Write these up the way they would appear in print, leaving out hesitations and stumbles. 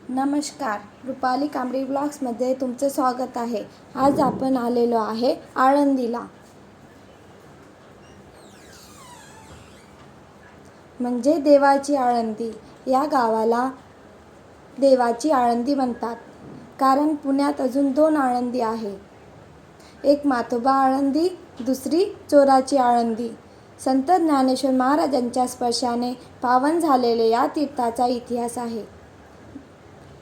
नमस्कार, रुपाली कांबळी ब्लॉग्समध्ये तुमचे स्वागत आहे. आज आपण आलेलो आहे आळंदीला. म्हणजे देवाची आळंदी. या गावाला देवाची आळंदी म्हणतात, कारण पुण्यात अजून 2 आळंदी आहे. एक मातोबा आळंदी, दुसरी चोराची आळंदी. संत ज्ञानेश्वर महाराजांच्या स्पर्शाने पावन झालेले या तीर्थाचा इतिहास आहे.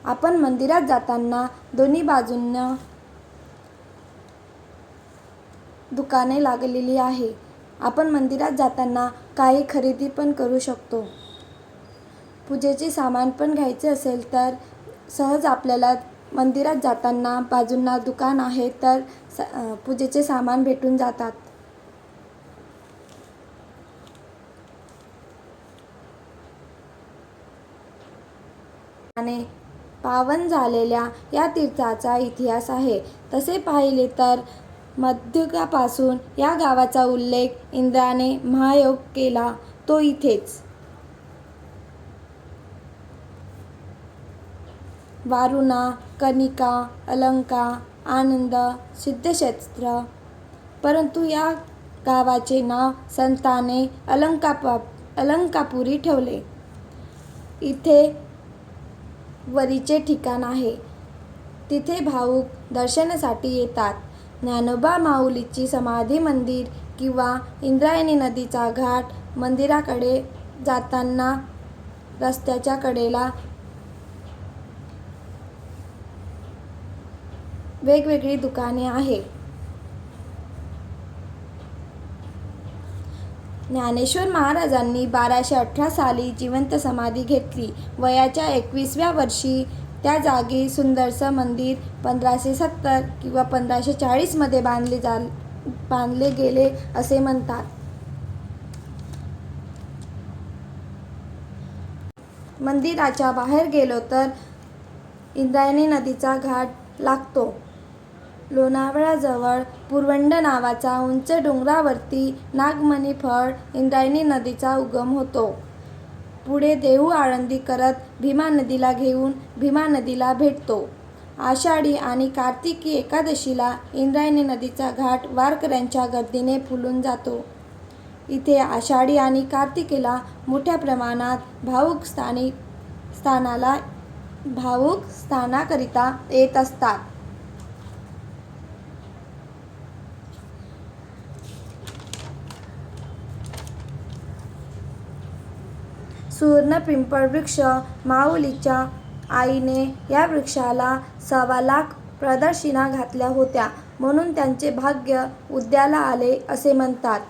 आपण मंदिरात जाताना दोन्ही बाजूंना दुकाने लागलेली आहे. आपण मंदिरात जाताना काही खरेदी पण करू शकतो. पूजेचे सामान पण घ्यायचे असेल तर सहज आपल्याला मंदिरात जाताना बाजूंना दुकान आहे, तर पूजेचे सामान भेटून जातात. आणि पावन झालेल्या या तीर्थाचा इतिहास आहे. तसे पाहिले तर मध्ययुगापासून या गावाचा उल्लेख इंद्राने महायोग केला तो इथेच. वारुणा, कनिका, अलंका, आनंद, सिद्धक्षेत्र. परंतु या गावाचे नाव संतांनी अलंकापुरी ठेवले. इथे वरीचे ठिकाण आहे. तिथे भाविक दर्शनासाठी येतात. ज्ञानोबा माऊलीची समाधी मंदिर किंवा इंद्रायणी नदीचा घाट. मंदिराकडे जाताना रस्त्याच्या कडेला वेगवेगळी दुकाने आहेत. ज्ञानेश्वर महाराजांनी 1218 साली जिवंत समाधी घेतली. वयाच्या 21व्या वर्षी त्या जागी सुंदरसं मंदिर 1570 किंवा 1540 मध्ये बांधले गेले असे म्हणतात. मंदिराच्या बाहेर गेलो तर इंद्रायणी नदीचा घाट लागतो. लोणावळ्याजवळ पुरवंड नावाचा उंच डोंगरावरती नागमणी फळ इंद्रायणी नदीचा उगम होतो. पुढे देहू आळंदी करत भीमा नदीला घेऊन भीमा नदीला भेटतो. आषाढी आणि कार्तिकी एकादशीला इंद्रायणी नदीचा घाट वारकऱ्यांच्या गर्दीने फुलून जातो. इथे आषाढी आणि कार्तिकीला मोठ्या प्रमाणात भाविक स्नानाकरिता येत असतात. सुवर्ण पिंपळ वृक्ष. माऊलीच्या आईने या वृक्षाला 1.25 लाख प्रदक्षिणा घातल्या होत्या, म्हणून त्यांचे भाग्य उदयाला आले असे म्हणतात.